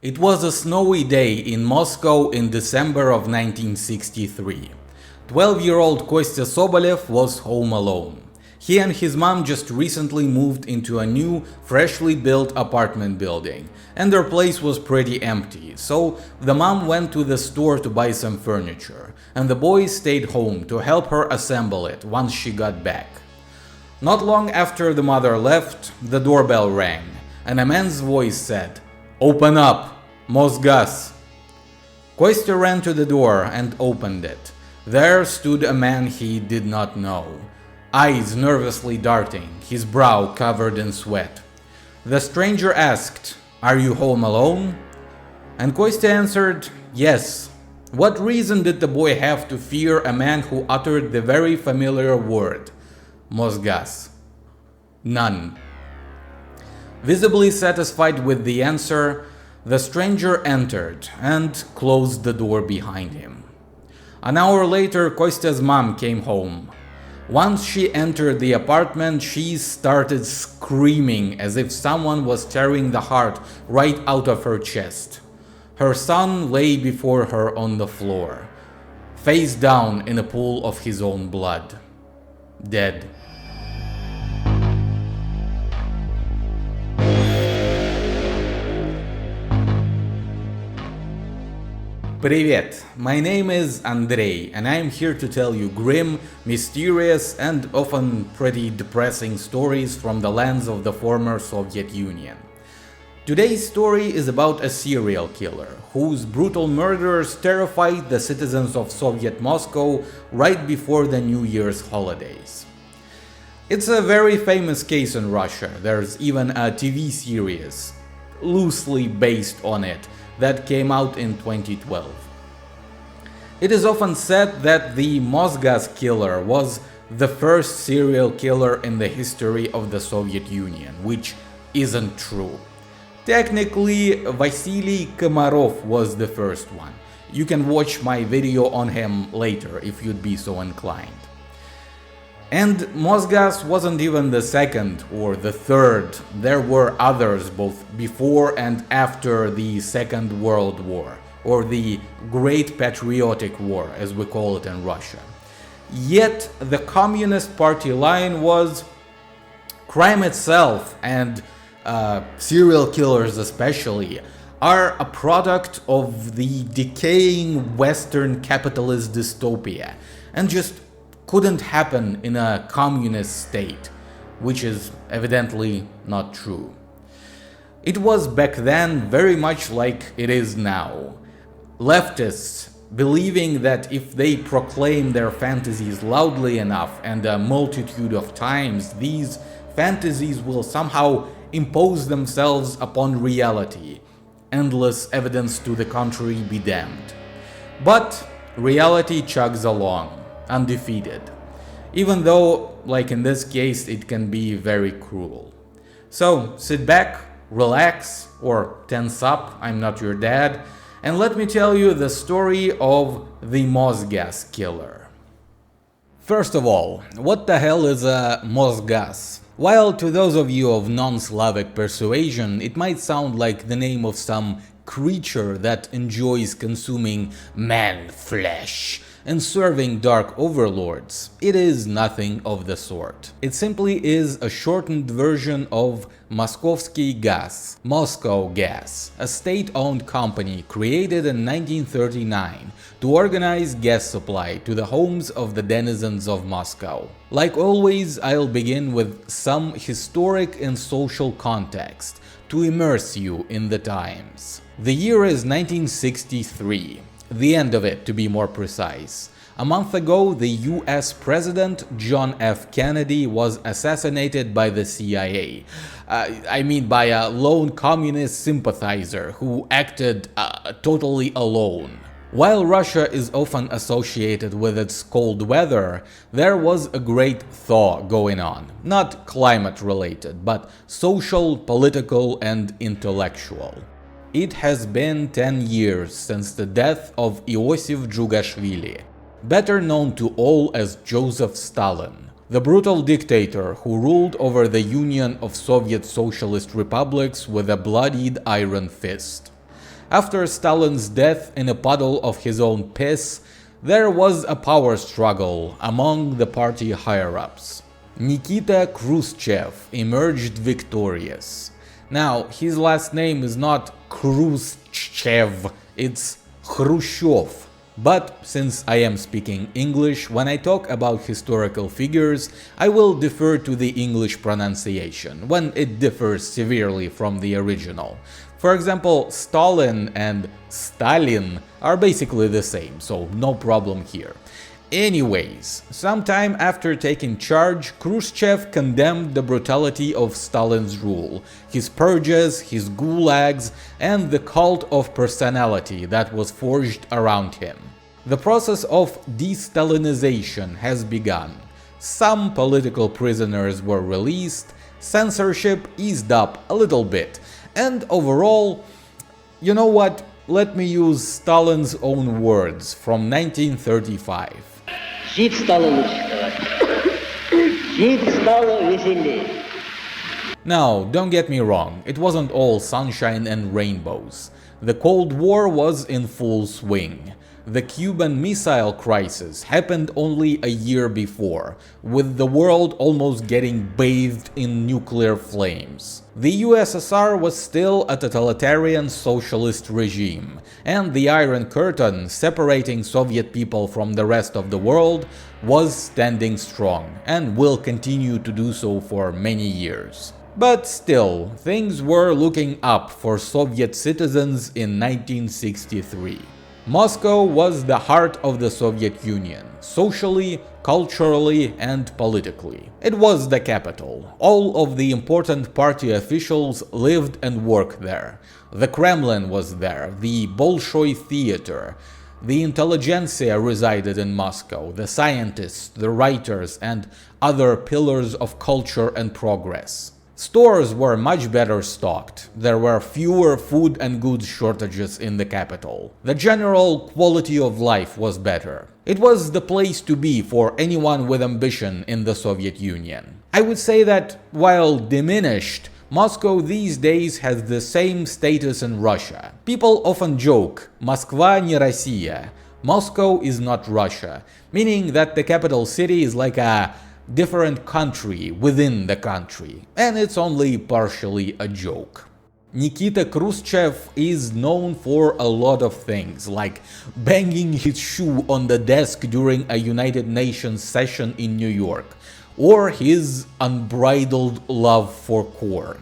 It was a snowy day in Moscow in December of 1963. 12-year-old Kostya Sobolev was home alone. He and his mom just recently moved into a new, freshly built apartment building, and their place was pretty empty, so the mom went to the store to buy some furniture, and the boy stayed home to help her assemble it once she got back. Not long after the mother left, the doorbell rang, and a man's voice said, "Open up, MosGaz." Kostya ran to the door and opened it. There stood a man he did not know, eyes nervously darting, his brow covered in sweat. The stranger asked, "Are you home alone?" And Kostya answered, "Yes." What reason did the boy have to fear a man who uttered the very familiar word, MosGaz? None. Visibly satisfied with the answer, the stranger entered and closed the door behind him. An hour later, Kostya's mom came home. Once she entered the apartment, she started screaming as if someone was tearing the heart right out of her chest. Her son lay before her on the floor, face down in a pool of his own blood, dead. Привет! My name is Andrei, and I am here to tell you grim, mysterious, and often pretty depressing stories from the lands of the former Soviet Union. Today's story is about a serial killer whose brutal murders terrified the citizens of Soviet Moscow right before the New Year's holidays. It's a very famous case in Russia. There's even a TV series loosely based on it that came out in 2012. It is often said that the MosGaz killer was the first serial killer in the history of the Soviet Union, which isn't true. Technically, Vasily Komarov was the first one. You can watch my video on him later if you'd be so inclined. And MosGaz wasn't even the second or the third. There were others both before and after the Second World War, or the Great Patriotic War as we call it in Russia. Yet the Communist Party line was crime itself, and serial killers especially are a product of the decaying Western capitalist dystopia and just couldn't happen in a communist state, which is evidently not true. It was back then very much like it is now. Leftists believing that if they proclaim their fantasies loudly enough and a multitude of times, these fantasies will somehow impose themselves upon reality. Endless evidence to the contrary be damned. But reality chugs along, undefeated, even though, like in this case, it can be very cruel. So sit back, relax, or tense up, I'm not your dad, and let me tell you the story of the MosGaz killer. First of all, what the hell is a MosGaz? While to those of you of non-Slavic persuasion, it might sound like the name of some creature that enjoys consuming man flesh and serving dark overlords, it is nothing of the sort. It simply is a shortened version of Moskovsky Gaz, Moscow Gas, a state-owned company created in 1939 to organize gas supply to the homes of the denizens of Moscow. Like always, I'll begin with some historic and social context to immerse you in the times. The year is 1963. The end of it, to be more precise. A month ago, the US President John F. Kennedy was assassinated by the CIA. By a lone communist sympathizer who acted totally alone. While Russia is often associated with its cold weather, there was a great thaw going on. Not climate related, but social, political, and intellectual. It has been 10 years since the death of Iosif Djugashvili, better known to all as Joseph Stalin, the brutal dictator who ruled over the Union of Soviet Socialist Republics with a bloodied iron fist. After Stalin's death in a puddle of his own piss, there was a power struggle among the party higher-ups. Nikita Khrushchev emerged victorious. Now, his last name is not Khrushchev, it's Khrushchev. But since I am speaking English, when I talk about historical figures, I will defer to the English pronunciation, when it differs severely from the original. For example, Stalin and Stalin are basically the same, so no problem here. Anyways, sometime after taking charge, Khrushchev condemned the brutality of Stalin's rule, his purges, his gulags, and the cult of personality that was forged around him. The process of de-Stalinization has begun. Some political prisoners were released, censorship eased up a little bit, and overall, you know what? Let me use Stalin's own words from 1935. Жить стало лучше, товарищи. Жить стало веселее. Now, don't get me wrong, it wasn't all sunshine and rainbows. The Cold War was in full swing. The Cuban Missile Crisis happened only a year before, with the world almost getting bathed in nuclear flames. The USSR was still a totalitarian socialist regime, and the Iron Curtain, separating Soviet people from the rest of the world, was standing strong, and will continue to do so for many years. But still, things were looking up for Soviet citizens in 1963. Moscow was the heart of the Soviet Union, socially, culturally, and politically. It was the capital. All of the important party officials lived and worked there. The Kremlin was there, the Bolshoi Theater. The intelligentsia resided in Moscow, the scientists, the writers, and other pillars of culture and progress. Stores were much better stocked, there were fewer food and goods shortages in the capital. The general quality of life was better. It was the place to be for anyone with ambition in the Soviet Union. I would say that, while diminished, Moscow these days has the same status in Russia. People often joke, Moskva не Россия. Moscow is not Russia, meaning that the capital city is like a different country within the country, and it's only partially a joke. Nikita Khrushchev is known for a lot of things, like banging his shoe on the desk during a United Nations session in New York, or his unbridled love for corn.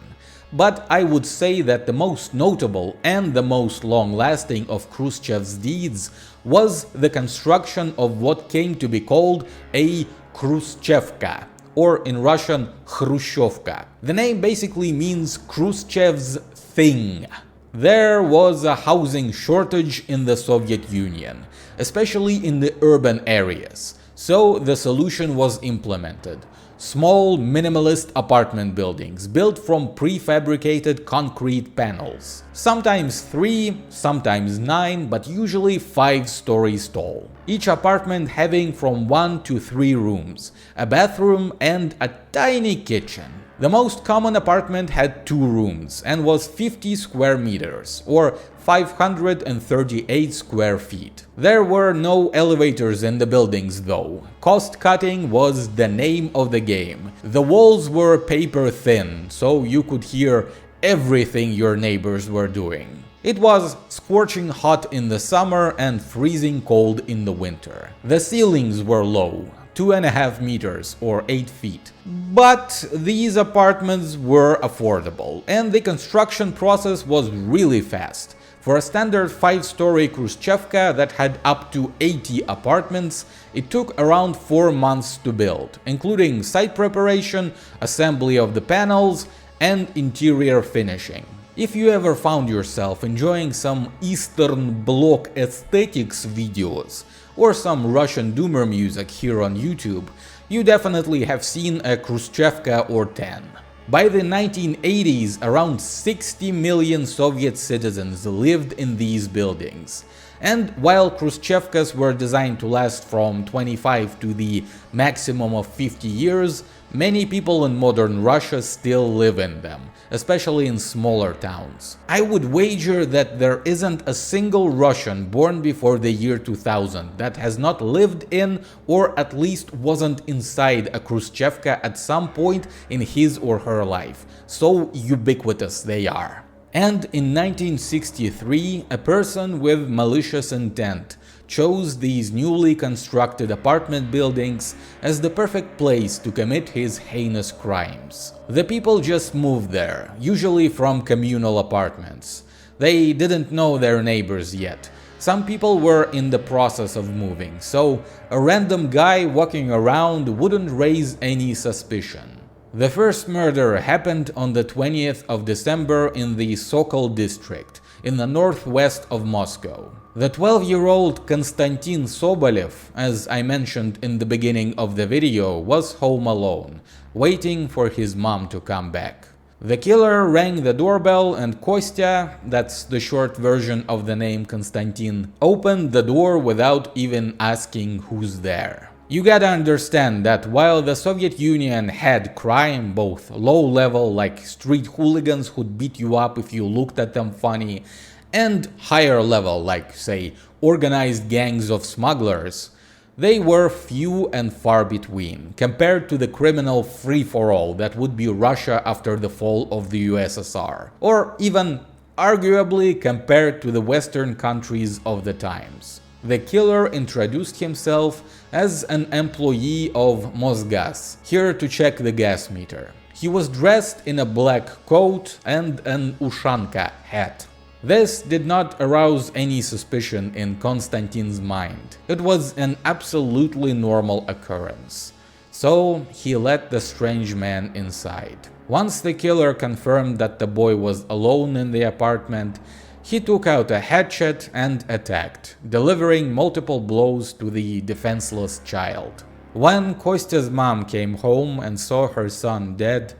But I would say that the most notable and the most long-lasting of Khrushchev's deeds was the construction of what came to be called a Khrushchevka, or in Russian Khrushchevka. The name basically means Khrushchev's thing. There was a housing shortage in the Soviet Union, especially in the urban areas, so the solution was implemented. Small, minimalist apartment buildings built from prefabricated concrete panels. Sometimes 3, sometimes 9, but usually 5 stories tall. Each apartment having from 1 to 3 rooms, a bathroom and a tiny kitchen. The most common apartment had 2 rooms and was 50 square meters, or 538 square feet. There were no elevators in the buildings though. Cost cutting was the name of the game. The walls were paper thin, so you could hear everything your neighbors were doing. It was scorching hot in the summer and freezing cold in the winter. The ceilings were low, 2.5 meters or 8 feet. But these apartments were affordable, and the construction process was really fast. For a standard 5-story Khrushchevka that had up to 80 apartments, it took around 4 months to build, including site preparation, assembly of the panels, and interior finishing. If you ever found yourself enjoying some Eastern Bloc aesthetics videos, or some Russian doomer music here on YouTube, you definitely have seen a Khrushchevka or 10. By the 1980s, around 60 million Soviet citizens lived in these buildings. And while Khrushchevkas were designed to last from 25 to the maximum of 50 years, Many people in modern Russia still live in them, especially in smaller towns. I would wager that there isn't a single Russian born before the year 2000 that has not lived in or at least wasn't inside a Khrushchevka at some point in his or her life. So ubiquitous they are. And in 1963, a person with malicious intent chose these newly constructed apartment buildings as the perfect place to commit his heinous crimes. The people just moved there, usually from communal apartments. They didn't know their neighbors yet. Some people were in the process of moving, so a random guy walking around wouldn't raise any suspicion. The first murder happened on the 20th of December in the Sokol district, in the northwest of Moscow. The 12-year-old Konstantin Sobolev, as I mentioned in the beginning of the video, was home alone, waiting for his mom to come back. The killer rang the doorbell and Kostya, that's the short version of the name Konstantin, opened the door without even asking who's there. You gotta understand that while the Soviet Union had crime, both low level like street hooligans who'd beat you up if you looked at them funny, and higher level like, say, organized gangs of smugglers, they were few and far between compared to the criminal free-for-all that would be Russia after the fall of the USSR, or even arguably compared to the Western countries of the times. The killer introduced himself as an employee of MosGaz, here to check the gas meter. He was dressed in a black coat and an ushanka hat. This did not arouse any suspicion in Konstantin's mind. It was an absolutely normal occurrence. So he let the strange man inside. Once the killer confirmed that the boy was alone in the apartment, he took out a hatchet and attacked, delivering multiple blows to the defenseless child. When Kostya's mom came home and saw her son dead,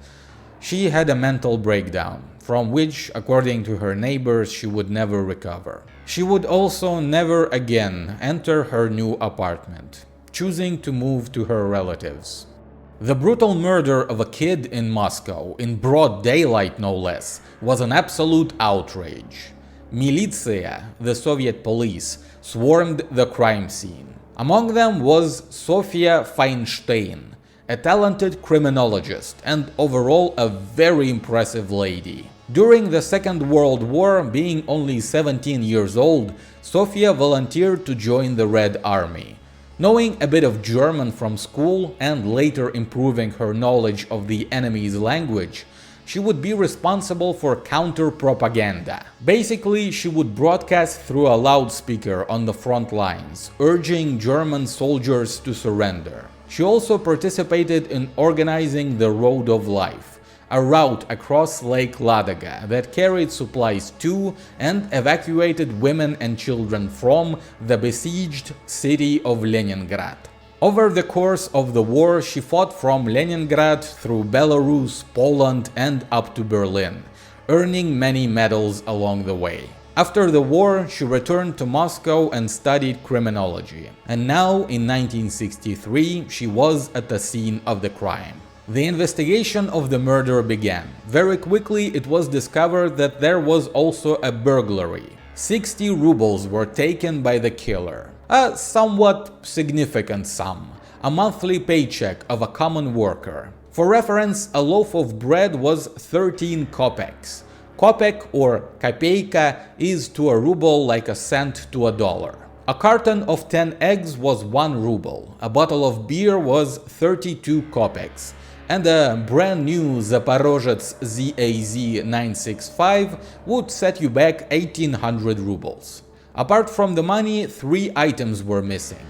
she had a mental breakdown, from which, according to her neighbors, she would never recover. She would also never again enter her new apartment, choosing to move to her relatives. The brutal murder of a kid in Moscow, in broad daylight no less, was an absolute outrage. Militia, the Soviet police, swarmed the crime scene. Among them was Sofia Feinstein, a talented criminologist and overall a very impressive lady. During the Second World War, being only 17 years old, Sofia volunteered to join the Red Army. Knowing a bit of German from school and later improving her knowledge of the enemy's language, she would be responsible for counter-propaganda. Basically, she would broadcast through a loudspeaker on the front lines, urging German soldiers to surrender. She also participated in organizing the Road of Life, a route across Lake Ladoga that carried supplies to and evacuated women and children from the besieged city of Leningrad. Over the course of the war, she fought from Leningrad through Belarus, Poland, and up to Berlin, earning many medals along the way. After the war, she returned to Moscow and studied criminology. And now, in 1963, she was at the scene of the crime. The investigation of the murder began. Very quickly, it was discovered that there was also a burglary. 60 rubles were taken by the killer. A somewhat significant sum, a monthly paycheck of a common worker. For reference, a loaf of bread was 13 kopecks. Kopek or kopeyka is to a ruble like a cent to a dollar. A carton of 10 eggs was 1 ruble, a bottle of beer was 32 kopecks, and a brand new Zaporozhets ZAZ-965 would set you back 1800 rubles. Apart from the money, 3 items were missing.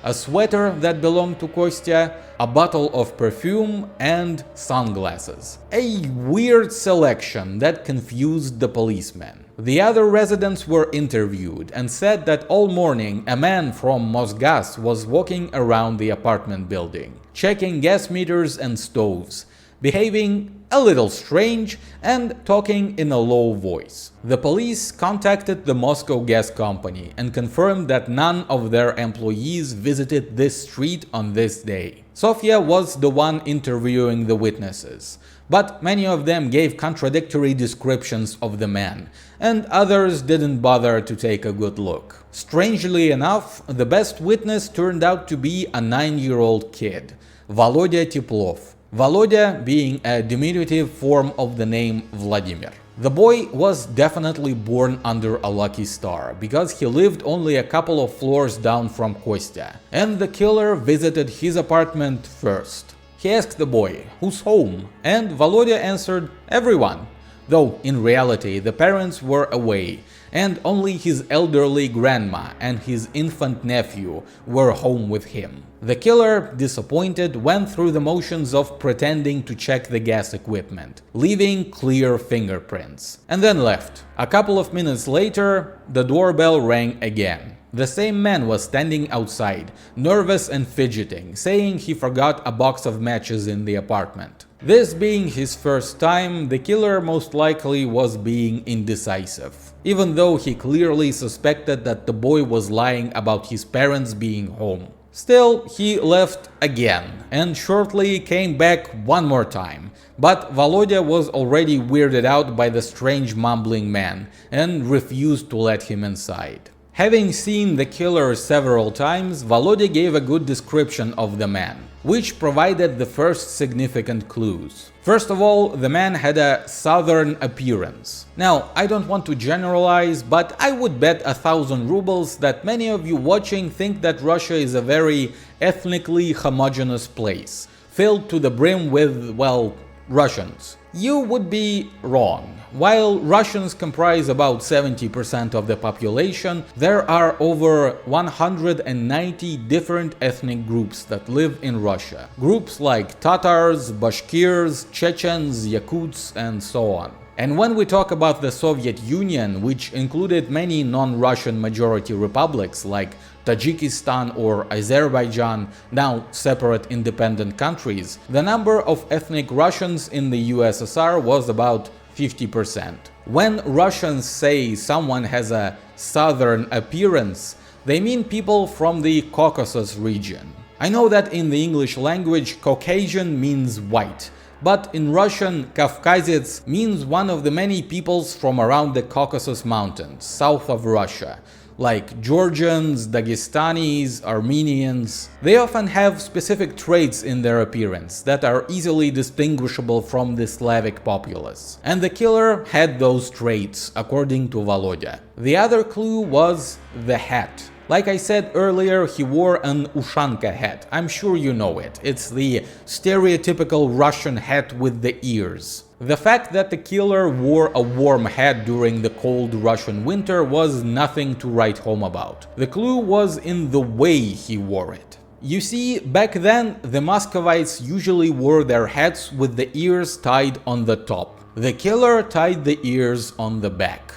A sweater that belonged to Kostya, a bottle of perfume, and sunglasses. A weird selection that confused the policemen. The other residents were interviewed and said that all morning a man from MosGaz was walking around the apartment building, checking gas meters and stoves, behaving a little strange and talking in a low voice. The police contacted the Moscow Gas Company and confirmed that none of their employees visited this street on this day. Sofia was the one interviewing the witnesses, but many of them gave contradictory descriptions of the man, and others didn't bother to take a good look. Strangely enough, the best witness turned out to be a 9-year-old kid, Volodya Teplov, Volodya being a diminutive form of the name Vladimir. The boy was definitely born under a lucky star, because he lived only a couple of floors down from Kostya, and the killer visited his apartment first. He asked the boy, "Who's home?" and Volodya answered, "Everyone," though in reality the parents were away, and only his elderly grandma and his infant nephew were home with him. The killer, disappointed, went through the motions of pretending to check the gas equipment, leaving clear fingerprints, and then left. A couple of minutes later, the doorbell rang again. The same man was standing outside, nervous and fidgeting, saying he forgot a box of matches in the apartment. This being his first time, the killer most likely was being indecisive, even though he clearly suspected that the boy was lying about his parents being home. Still, he left again, and shortly came back one more time, but Volodya was already weirded out by the strange mumbling man and refused to let him inside. Having seen the killer several times, Volodya gave a good description of the man, which provided the first significant clues. First of all, the man had a southern appearance. Now, I don't want to generalize, but I would bet 1,000 rubles that many of you watching think that Russia is a very ethnically homogeneous place, filled to the brim with, well, Russians. You would be wrong. While Russians comprise about 70% of the population, there are over 190 different ethnic groups that live in Russia. Groups like Tatars, Bashkirs, Chechens, Yakuts, and so on. And when we talk about the Soviet Union, which included many non-Russian majority republics like Tajikistan or Azerbaijan, now separate independent countries, the number of ethnic Russians in the USSR was about 50%. When Russians say someone has a southern appearance, they mean people from the Caucasus region. I know that in the English language Caucasian means white, but in Russian, Kavkazets means one of the many peoples from around the Caucasus Mountains, south of Russia, like Georgians, Dagestanis, Armenians. They often have specific traits in their appearance that are easily distinguishable from the Slavic populace. And the killer had those traits, according to Volodya. The other clue was the hat. Like I said earlier, he wore an Ushanka hat. I'm sure you know it. It's the stereotypical Russian hat with the ears. The fact that the killer wore a warm hat during the cold Russian winter was nothing to write home about. The clue was in the way he wore it. You see, back then, the Muscovites usually wore their hats with the ears tied on the top. The killer tied the ears on the back.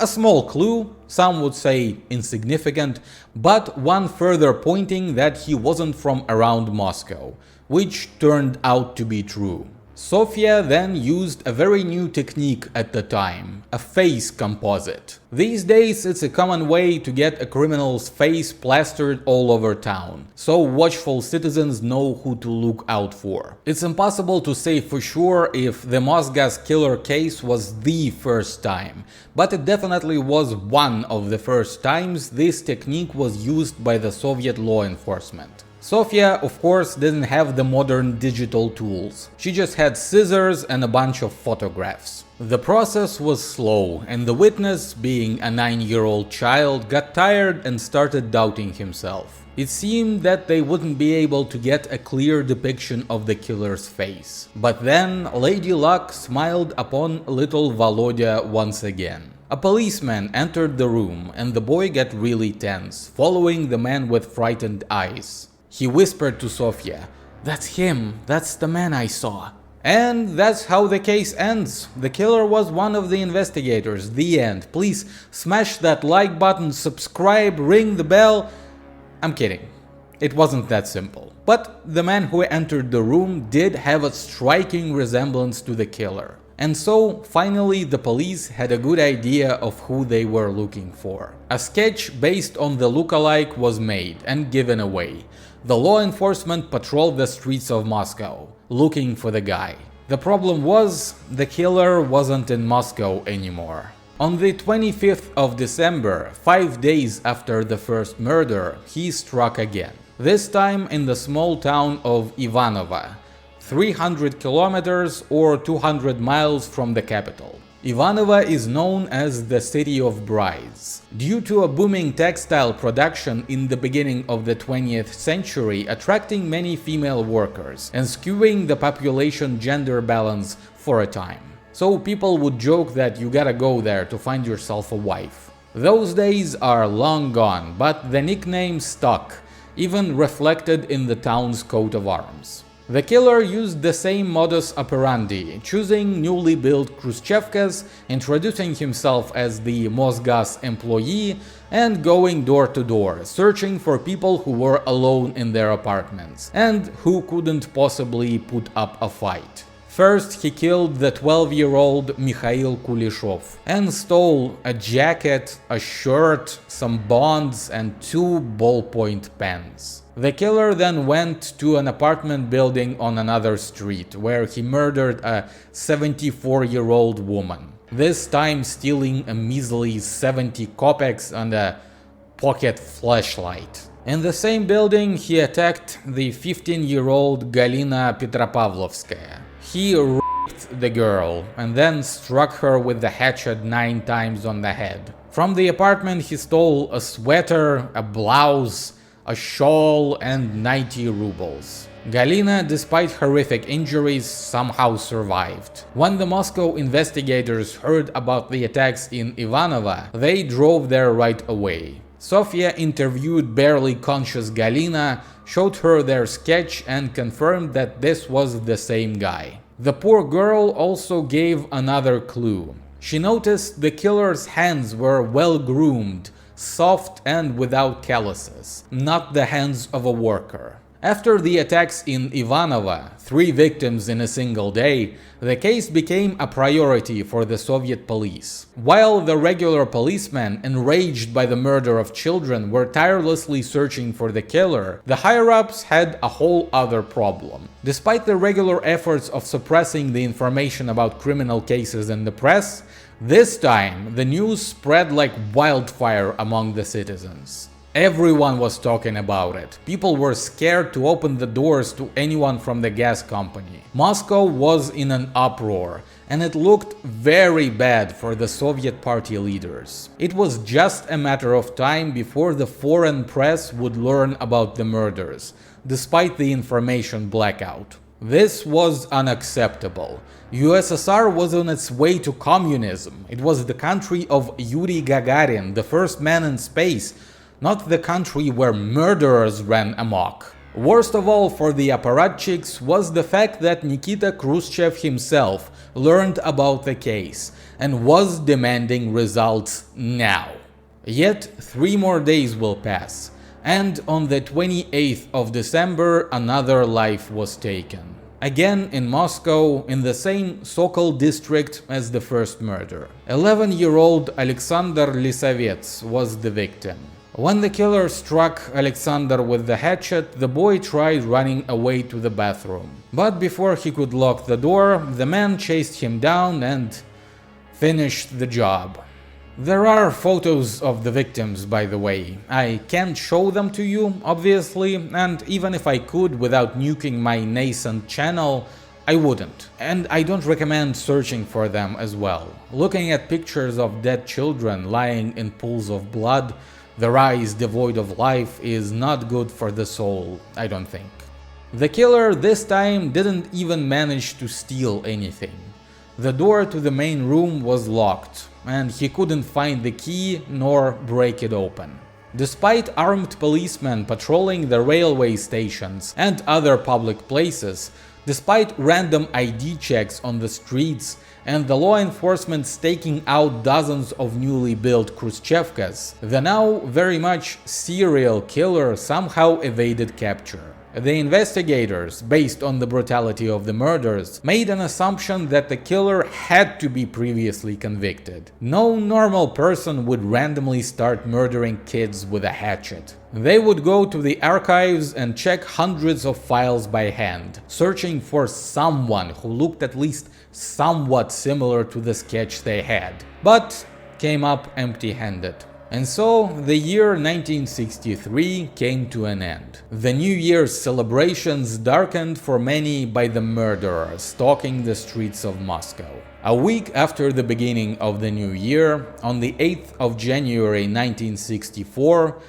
A small clue, some would say insignificant, but one further pointing that he wasn't from around Moscow, which turned out to be true. Sofia then used a very new technique at the time, a face composite. These days it's a common way to get a criminal's face plastered all over town, so watchful citizens know who to look out for. It's impossible to say for sure if the MosGaz killer case was the first time, but it definitely was one of the first times this technique was used by the Soviet law enforcement. Sofia, of course, didn't have the modern digital tools. She just had scissors and a bunch of photographs. The process was slow, and the witness, being a 9-year-old child, got tired and started doubting himself. It seemed that they wouldn't be able to get a clear depiction of the killer's face. But then Lady Luck smiled upon little Volodya once again. A policeman entered the room, and the boy got really tense, following the man with frightened eyes. He whispered to Sofia, "That's him, that's the man I saw." And that's how the case ends. The killer was one of the investigators. The end. Please smash that like button, subscribe, ring the bell. I'm kidding. It wasn't that simple. But the man who entered the room did have a striking resemblance to the killer. And so, finally, the police had a good idea of who they were looking for. A sketch based on the lookalike was made and given away. The law enforcement patrolled the streets of Moscow, looking for the guy. The problem was, the killer wasn't in Moscow anymore. On the 25th of December, 5 days after the first murder, he struck again. This time in the small town of Ivanovo, 300 kilometers or 200 miles from the capital. Ivanovo is known as the City of Brides, due to a booming textile production in the beginning of the 20th century, attracting many female workers and skewing the population gender balance for a time. So people would joke that you gotta go there to find yourself a wife. Those days are long gone, but the nickname stuck, even reflected in the town's coat of arms. The killer used the same modus operandi, choosing newly built Khrushchevkas, introducing himself as the MosGaz employee, and going door to door, searching for people who were alone in their apartments, and who couldn't possibly put up a fight. First, he killed the 12-year-old Mikhail Kuleshov and stole a jacket, a shirt, some bonds, and 2 ballpoint pens. The killer then went to an apartment building on another street, where he murdered a 74-year-old woman, this time stealing a measly 70 kopecks and a pocket flashlight. In the same building, he attacked the 15-year-old Galina Petropavlovskaya. He raped the girl and then struck her with the hatchet 9 times on the head. From the apartment, he stole a sweater, a blouse, a shawl, and 90 rubles. Galina, despite horrific injuries, somehow survived. When the Moscow investigators heard about the attacks in Ivanovo, they drove there right away. Sofia interviewed barely conscious Galina, showed her their sketch, and confirmed that this was the same guy. The poor girl also gave another clue. She noticed the killer's hands were well groomed, soft and without calluses, not the hands of a worker. After the attacks in Ivanovo, 3 victims in a single day, the case became a priority for the Soviet police. While the regular policemen, enraged by the murder of children, were tirelessly searching for the killer, the higher-ups had a whole other problem. Despite the regular efforts of suppressing the information about criminal cases in the press, this time the news spread like wildfire among the citizens. Everyone was talking about it. People were scared to open the doors to anyone from the gas company. Moscow was in an uproar, and it looked very bad for the Soviet party leaders. It was just a matter of time before the foreign press would learn about the murders, despite the information blackout. This was unacceptable. USSR was on its way to communism. It was the country of Yuri Gagarin, the first man in space, not the country where murderers ran amok. Worst of all for the apparatchiks was the fact that Nikita Khrushchev himself learned about the case and was demanding results now. Yet 3 more days will pass, and on the 28th of December another life was taken. Again in Moscow, in the same Sokol district as the first murder. 11-year-old Alexander Lisovets was the victim. When the killer struck Alexander with the hatchet, the boy tried running away to the bathroom. But before he could lock the door, the man chased him down and finished the job. There are photos of the victims, by the way. I can't show them to you, obviously, and even if I could without nuking my nascent channel, I wouldn't. And I don't recommend searching for them as well. Looking at pictures of dead children lying in pools of blood, their eyes devoid of life, is not good for the soul, I don't think. The killer this time didn't even manage to steal anything. The door to the main room was locked, and he couldn't find the key nor break it open. Despite armed policemen patrolling the railway stations and other public places, despite random ID checks on the streets, and the law enforcement staking out dozens of newly built Khrushchevkas, the now very much serial killer somehow evaded capture. The investigators, based on the brutality of the murders, made an assumption that the killer had to be previously convicted. No normal person would randomly start murdering kids with a hatchet. They would go to the archives and check hundreds of files by hand, searching for someone who looked at least somewhat similar to the sketch they had, but came up empty-handed. And so, the year 1963 came to an end. The New Year's celebrations darkened for many by the murderer stalking the streets of Moscow. A week after the beginning of the new year, on the 8th of January 1964,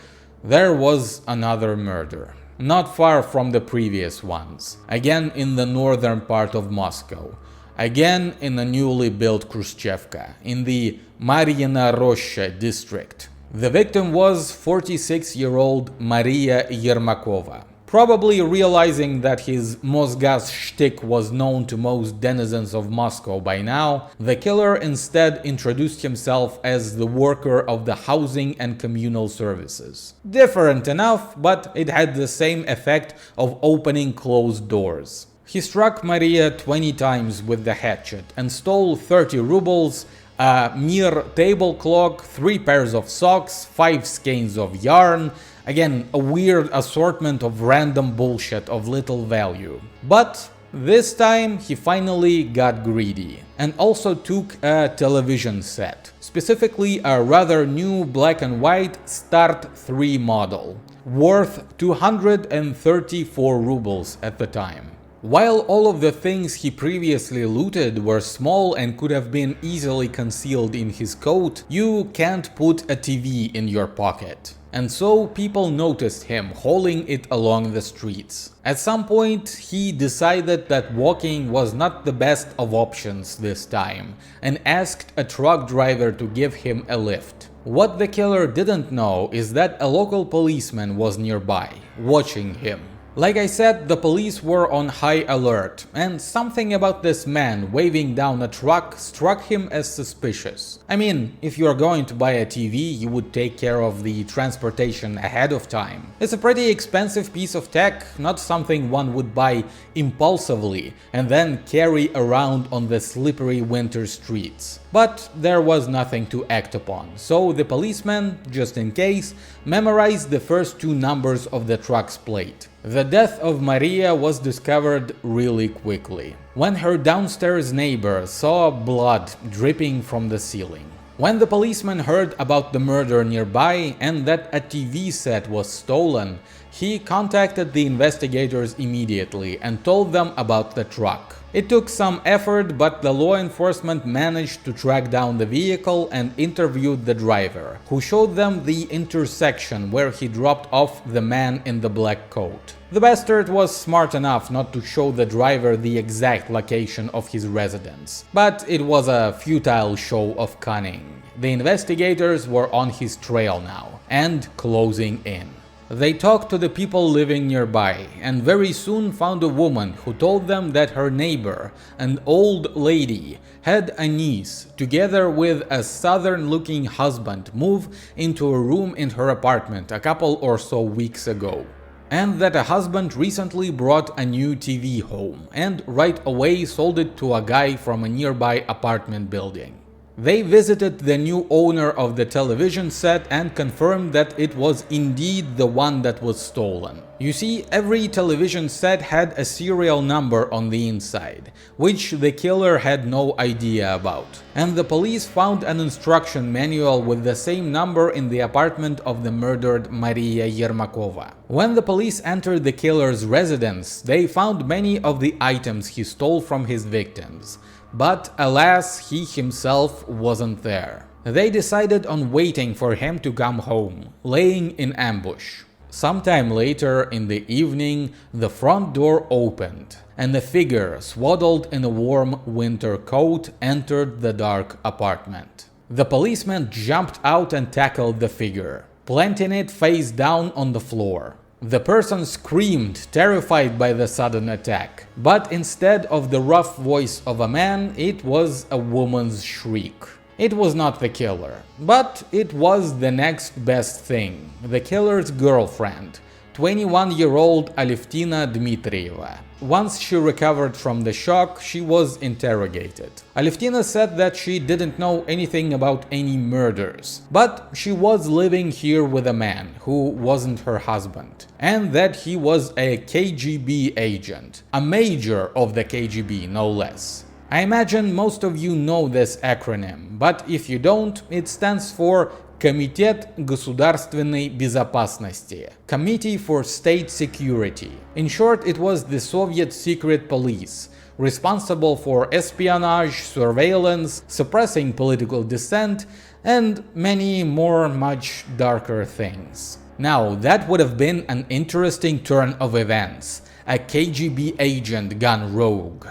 there was another murder. Not far from the previous ones. Again in the northern part of Moscow. Again in a newly built Khrushchevka, in the Mar'yina Roshcha district. The victim was 46-year-old Maria Yermakova. Probably realizing that his MosGaz shtick was known to most denizens of Moscow by now, the killer instead introduced himself as the worker of the housing and communal services. Different enough, but it had the same effect of opening closed doors. He struck Maria 20 times with the hatchet and stole 30 rubles, a mere table clock, 3 pairs of socks, 5 skeins of yarn, again a weird assortment of random bullshit of little value. But this time he finally got greedy and also took a television set, specifically a rather new black and white Start 3 model, worth 234 rubles at the time. While all of the things he previously looted were small and could have been easily concealed in his coat, you can't put a TV in your pocket. And so people noticed him hauling it along the streets. At some point, he decided that walking was not the best of options this time, and asked a truck driver to give him a lift. What the killer didn't know is that a local policeman was nearby, watching him. Like I said, the police were on high alert, and something about this man waving down a truck struck him as suspicious. I mean, if you're going to buy a TV, you would take care of the transportation ahead of time. It's a pretty expensive piece of tech, not something one would buy impulsively and then carry around on the slippery winter streets. But there was nothing to act upon, so the policeman, just in case, memorized the first 2 numbers of the truck's plate. The death of Maria was discovered really quickly, when her downstairs neighbor saw blood dripping from the ceiling. When the policeman heard about the murder nearby and that a TV set was stolen, he contacted the investigators immediately and told them about the truck. It took some effort, but the law enforcement managed to track down the vehicle and interviewed the driver, who showed them the intersection where he dropped off the man in the black coat. The bastard was smart enough not to show the driver the exact location of his residence, but it was a futile show of cunning. The investigators were on his trail now, and closing in. They talked to the people living nearby, and very soon found a woman who told them that her neighbor, an old lady, had a niece, together with a southern-looking husband, move into a room in her apartment a couple or so weeks ago. And that a husband recently brought a new TV home, and right away sold it to a guy from a nearby apartment building. They visited the new owner of the television set and confirmed that it was indeed the one that was stolen. You see, every television set had a serial number on the inside, which the killer had no idea about. And the police found an instruction manual with the same number in the apartment of the murdered Maria Yermakova. When the police entered the killer's residence, they found many of the items he stole from his victims. But alas, he himself wasn't there. They decided on waiting for him to come home, laying in ambush. Sometime later in the evening, the front door opened, and a figure swaddled in a warm winter coat entered the dark apartment. The policeman jumped out and tackled the figure, planting it face down on the floor. The person screamed, terrified by the sudden attack, but instead of the rough voice of a man, it was a woman's shriek. It was not the killer, but it was the next best thing, the killer's girlfriend, 21-year-old Alevtina Dmitrieva. Once she recovered from the shock, she was interrogated. Alevtina said that she didn't know anything about any murders, but she was living here with a man who wasn't her husband, and that he was a KGB agent, a major of the KGB no less. I imagine most of you know this acronym, but if you don't, it stands for Комитет государственной безопасности, Committee for State Security. In short, it was the Soviet secret police, responsible for espionage, surveillance, suppressing political dissent, and many more much darker things. Now, that would have been an interesting turn of events. A KGB agent gone rogue.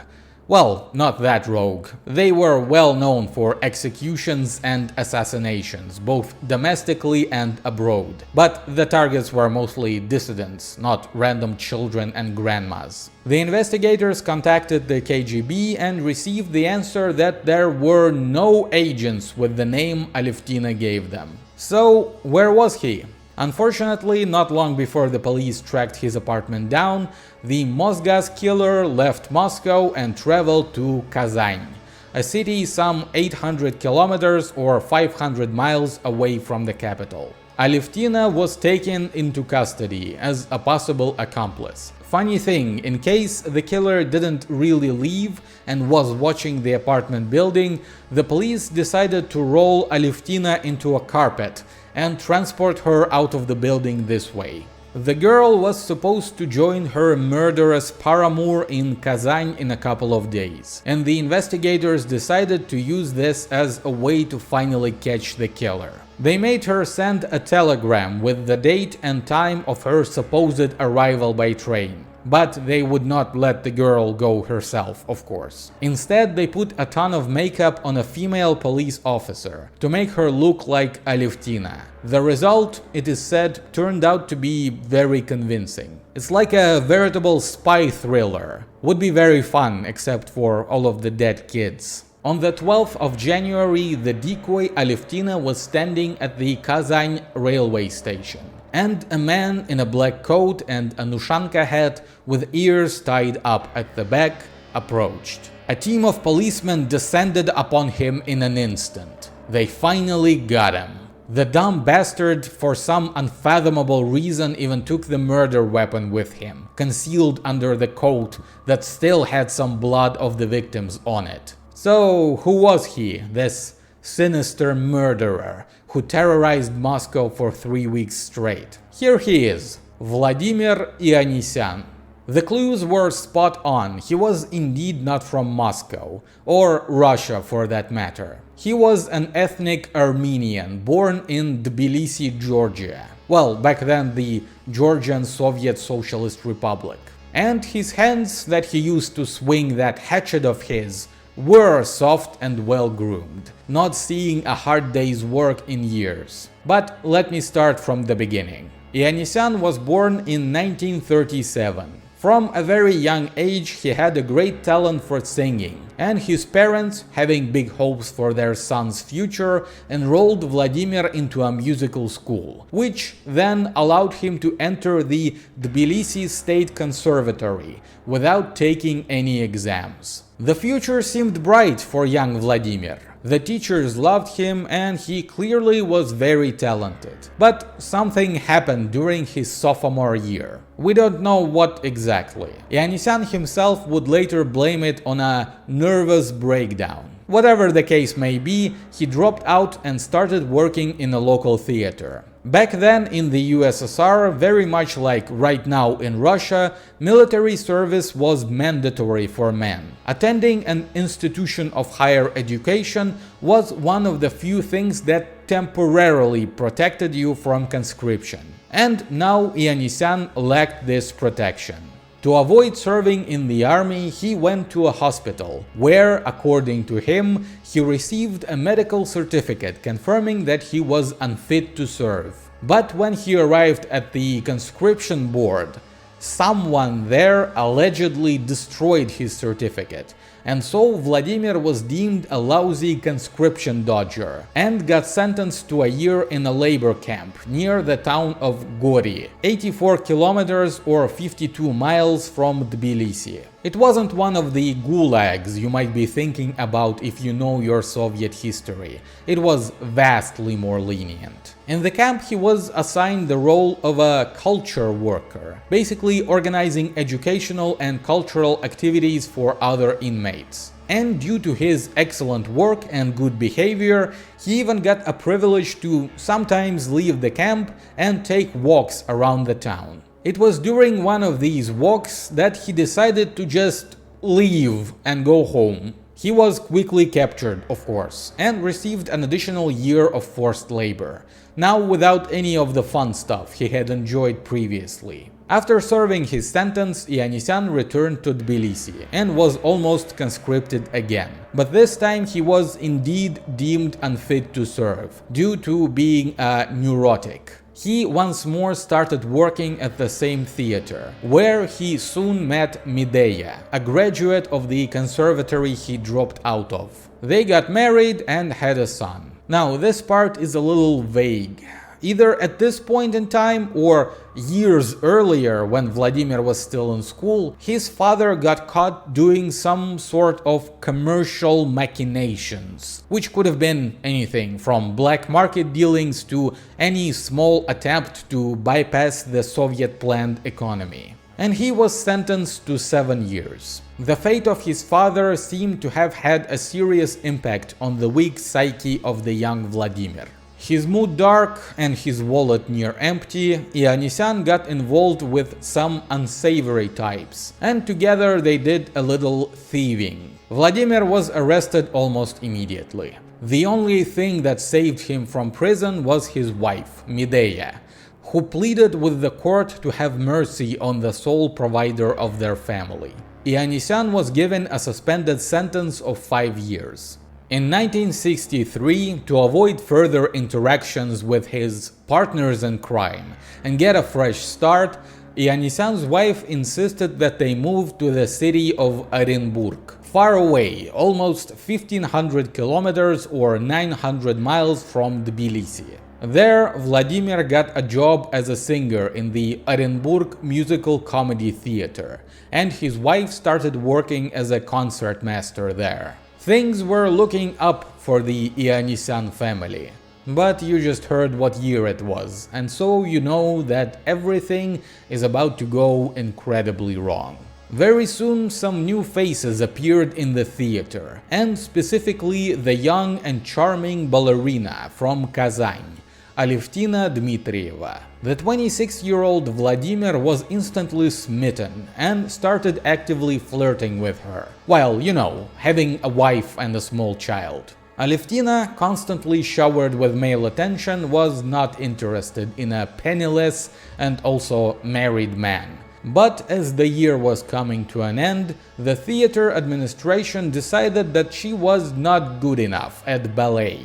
Well, not that rogue. They were well known for executions and assassinations, both domestically and abroad. But the targets were mostly dissidents, not random children and grandmas. The investigators contacted the KGB and received the answer that there were no agents with the name Alevtina gave them. So, where was he? Unfortunately, not long before the police tracked his apartment down, the MosGaz killer left Moscow and traveled to Kazan, a city some 800 kilometers or 500 miles away from the capital. Alevtina was taken into custody as a possible accomplice. Funny thing, in case the killer didn't really leave and was watching the apartment building, the police decided to roll Alevtina into a carpet and transport her out of the building this way. The girl was supposed to join her murderous paramour in Kazan in a couple of days, and the investigators decided to use this as a way to finally catch the killer. They made her send a telegram with the date and time of her supposed arrival by train. But they would not let the girl go herself, of course. Instead, they put a ton of makeup on a female police officer to make her look like Alevtina. The result, it is said, turned out to be very convincing. It's like a veritable spy thriller. Would be very fun, except for all of the dead kids. On the 12th of January, the decoy Alevtina was standing at the Kazan railway station, and a man in a black coat and a Nushanka hat with ears tied up at the back approached. A team of policemen descended upon him in an instant. They finally got him. The dumb bastard, for some unfathomable reason, even took the murder weapon with him, concealed under the coat that still had some blood of the victims on it. So, who was he, this sinister murderer who terrorized Moscow for 3 weeks straight? Here he is, Vladimir Ioannisyan. The clues were spot on. He was indeed not from Moscow, or Russia for that matter. He was an ethnic Armenian, born in Tbilisi, Georgia. Well, back then the Georgian Soviet Socialist Republic. And his hands that he used to swing that hatchet of his were soft and well-groomed, not seeing a hard day's work in years. But let me start from the beginning. Ioannisyan was born in 1937. From a very young age, he had a great talent for singing, and his parents, having big hopes for their son's future, enrolled Vladimir into a musical school, which then allowed him to enter the Tbilisi State Conservatory without taking any exams. The future seemed bright for young Vladimir. The teachers loved him and he clearly was very talented. But something happened during his sophomore year. We don't know what exactly. Ioannisyan himself would later blame it on a nervous breakdown. Whatever the case may be, he dropped out and started working in a local theater. Back then in the USSR, very much like right now in Russia, military service was mandatory for men. Attending an institution of higher education was one of the few things that temporarily protected you from conscription. And now Ioannisyan lacked this protection. To avoid serving in the army, he went to a hospital, where, according to him, he received a medical certificate confirming that he was unfit to serve. But when he arrived at the conscription board, someone there allegedly destroyed his certificate, and so Vladimir was deemed a lousy conscription dodger and got sentenced to a year in a labor camp near the town of Gori, 84 kilometers or 52 miles from Tbilisi. It wasn't one of the gulags you might be thinking about if you know your Soviet history. It was vastly more lenient. In the camp, he was assigned the role of a culture worker, basically organizing educational and cultural activities for other inmates. And due to his excellent work and good behavior, he even got a privilege to sometimes leave the camp and take walks around the town. It was during one of these walks that he decided to just leave and go home. He was quickly captured, of course, and received an additional year of forced labor, now without any of the fun stuff he had enjoyed previously. After serving his sentence, Ioannisyan returned to Tbilisi and was almost conscripted again. But this time he was indeed deemed unfit to serve, due to being a neurotic. He once more started working at the same theater, where he soon met Mideia, a graduate of the conservatory he dropped out of. They got married and had a son. Now, this part is a little vague. Either at this point in time or years earlier, when Vladimir was still in school, his father got caught doing some sort of commercial machinations, which could have been anything from black market dealings to any small attempt to bypass the Soviet planned economy. And he was sentenced to 7 years. The fate of his father seemed to have had a serious impact on the weak psyche of the young Vladimir. His mood dark and his wallet near empty, Ioannisyan got involved with some unsavory types, and together they did a little thieving. Vladimir was arrested almost immediately. The only thing that saved him from prison was his wife, Mideia, who pleaded with the court to have mercy on the sole provider of their family. Ioannisyan was given a suspended sentence of 5 years. In 1963, to avoid further interactions with his partners in crime and get a fresh start, Ioannisyan's wife insisted that they move to the city of Orenburg, far away, almost 1500 kilometers or 900 miles from Tbilisi. There, Vladimir got a job as a singer in the Orenburg Musical Comedy Theater, and his wife started working as a concertmaster there. Things were looking up for the Ioannisyan family. But you just heard what year it was, and so you know that everything is about to go incredibly wrong. Very soon some new faces appeared in the theater, and specifically the young and charming ballerina from Kazan, Alevtina Dmitrieva. The 26-year-old Vladimir was instantly smitten and started actively flirting with her, while, you know, having a wife and a small child. Alevtina, constantly showered with male attention, was not interested in a penniless and also married man. But as the year was coming to an end, the theater administration decided that she was not good enough at ballet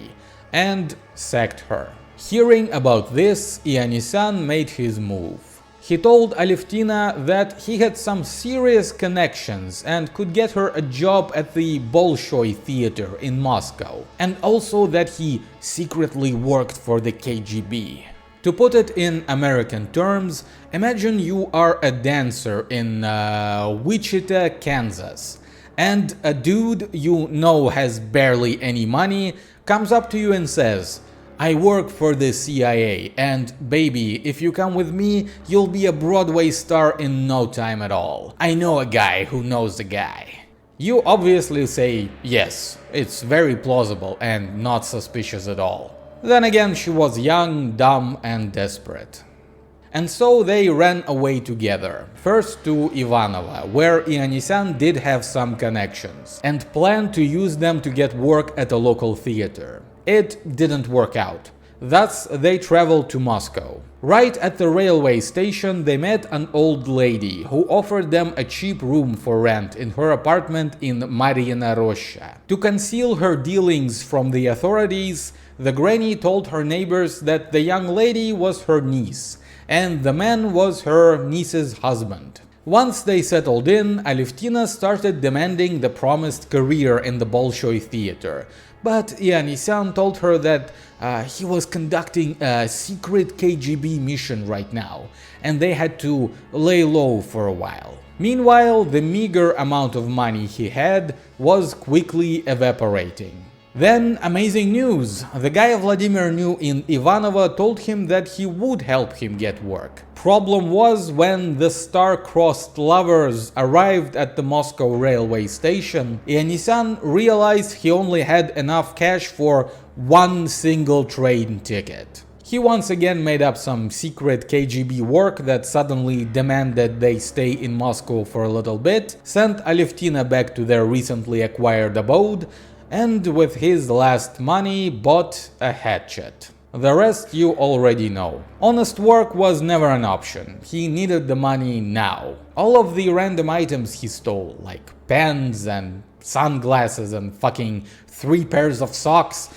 and sacked her. Hearing about this, Ioannisyan made his move. He told Alevtina that he had some serious connections and could get her a job at the Bolshoi Theater in Moscow, and also that he secretly worked for the KGB. To put it in American terms, imagine you are a dancer in Wichita, Kansas, and a dude you know has barely any money comes up to you and says, "I work for the CIA, and baby, if you come with me, you'll be a Broadway star in no time at all. I know a guy who knows a guy." You obviously say, yes, it's very plausible and not suspicious at all. Then again, she was young, dumb, and desperate. And so they ran away together, first to Ivanovo, where Ioannisyan did have some connections, and planned to use them to get work at a local theater. It didn't work out. Thus, they traveled to Moscow. Right at the railway station, they met an old lady who offered them a cheap room for rent in her apartment in Mariina Roshcha. To conceal her dealings from the authorities, the granny told her neighbors that the young lady was her niece, and the man was her niece's husband. Once they settled in, Alevtina started demanding the promised career in the Bolshoi theater, but Ioannisyan told her that he was conducting a secret KGB mission right now, and they had to lay low for a while. Meanwhile, the meager amount of money he had was quickly evaporating. Then, amazing news! The guy Vladimir knew in Ivanovo told him that he would help him get work. Problem was, when the star-crossed lovers arrived at the Moscow railway station, Ioannisyan realized he only had enough cash for one single train ticket. He once again made up some secret KGB work that suddenly demanded they stay in Moscow for a little bit, sent Alevtina back to their recently acquired abode, and with his last money bought a hatchet. The rest you already know. Honest work was never an option. He needed the money now. All of the random items he stole, like pens and sunglasses and fucking 3 pairs of socks,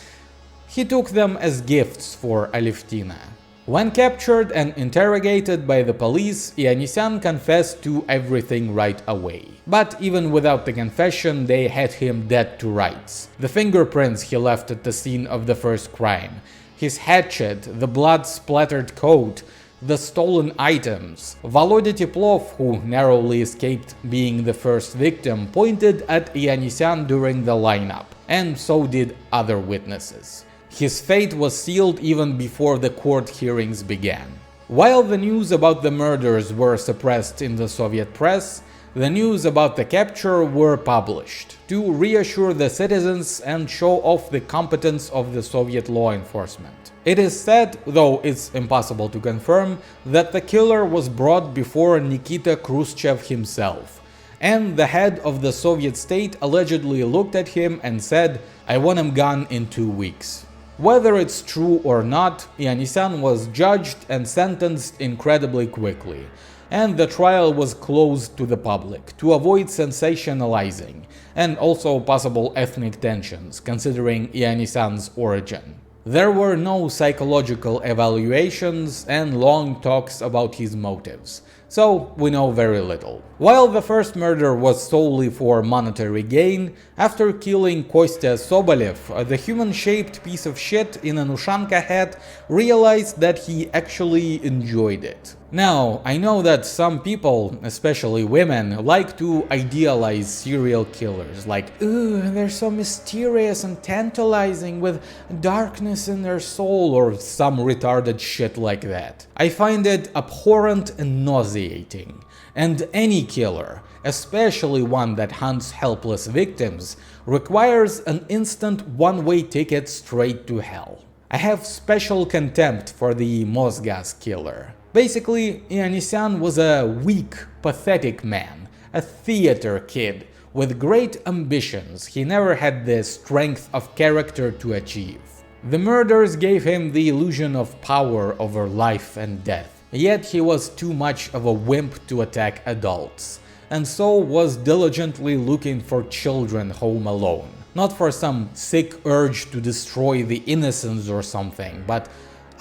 he took them as gifts for Alevtina. When captured and interrogated by the police, Ioannisyan confessed to everything right away. But even without the confession, they had him dead to rights. The fingerprints he left at the scene of the first crime, his hatchet, the blood-splattered coat, the stolen items. Volodya Teplov, who narrowly escaped being the first victim, pointed at Ioannisyan during the lineup, and so did other witnesses. His fate was sealed even before the court hearings began. While the news about the murders were suppressed in the Soviet press, the news about the capture were published to reassure the citizens and show off the competence of the Soviet law enforcement. It is said, though it's impossible to confirm, that the killer was brought before Nikita Khrushchev himself, and the head of the Soviet state allegedly looked at him and said, "I want him gone in 2 weeks." Whether it's true or not, Ioannisyan was judged and sentenced incredibly quickly, and the trial was closed to the public to avoid sensationalizing and also possible ethnic tensions, considering Ioannisyan's origin. There were no psychological evaluations and long talks about his motives, so we know very little. While the first murder was solely for monetary gain, after killing Kostya Sobolev, the human-shaped piece of shit in an Ushanka hat realized that he actually enjoyed it. Now, I know that some people, especially women, like to idealize serial killers, like, "Ooh, they're so mysterious and tantalizing with darkness in their soul," or some retarded shit like that. I find it abhorrent and nauseating. And any killer, especially one that hunts helpless victims, requires an instant one-way ticket straight to hell. I have special contempt for the MosGaz killer. Basically, Ioannisyan was a weak, pathetic man, a theater kid with great ambitions he never had the strength of character to achieve. The murders gave him the illusion of power over life and death, yet he was too much of a wimp to attack adults, and so was diligently looking for children home alone. Not for some sick urge to destroy the innocents or something, but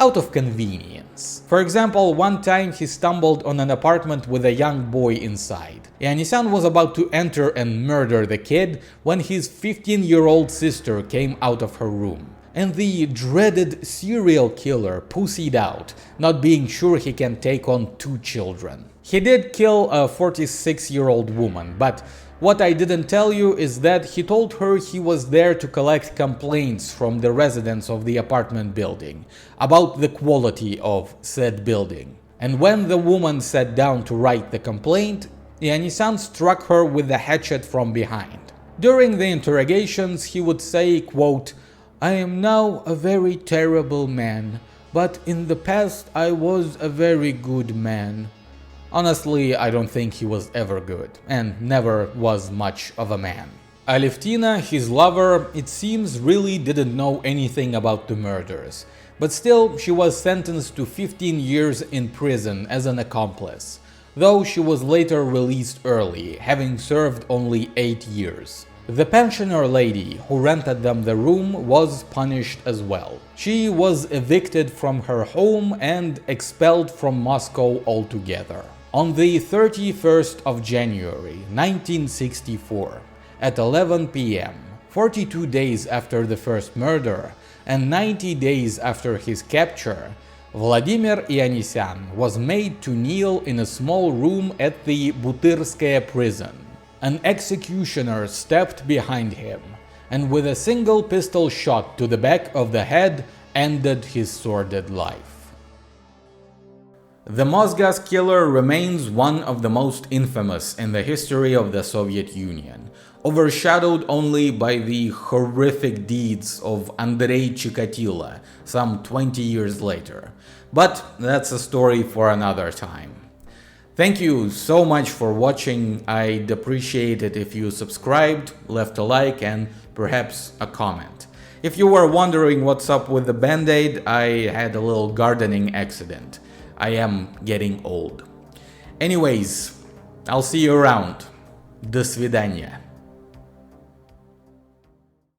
out of convenience. For example, one time he stumbled on an apartment with a young boy inside. Ioannisyan was about to enter and murder the kid when his 15-year-old sister came out of her room. And the dreaded serial killer pussied out, not being sure he can take on 2 children. He did kill a 46-year-old woman, but what I didn't tell you is that he told her he was there to collect complaints from the residents of the apartment building about the quality of said building. And when the woman sat down to write the complaint, Ioannisyan struck her with the hatchet from behind. During the interrogations, he would say, quote, "I am now a very terrible man, but in the past I was a very good man." Honestly, I don't think he was ever good, and never was much of a man. Alevtina, his lover, it seems really didn't know anything about the murders, but still she was sentenced to 15 years in prison as an accomplice, though she was later released early, having served only 8 years. The pensioner lady who rented them the room was punished as well. She was evicted from her home and expelled from Moscow altogether. On the 31st of January 1964, at 11 p.m., 42 days after the first murder and 90 days after his capture, Vladimir Ioannisyan was made to kneel in a small room at the Butyrskaya prison. An executioner stepped behind him and with a single pistol shot to the back of the head ended his sordid life. The MosGaz killer remains one of the most infamous in the history of the Soviet Union, overshadowed only by the horrific deeds of Andrei Chikatilo some 20 years later. But that's a story for another time. Thank you so much for watching. I'd appreciate it if you subscribed, left a like and perhaps a comment. If you were wondering what's up with the Band-Aid, I had a little gardening accident. I am getting old. Anyways, I'll see you around. До свидания.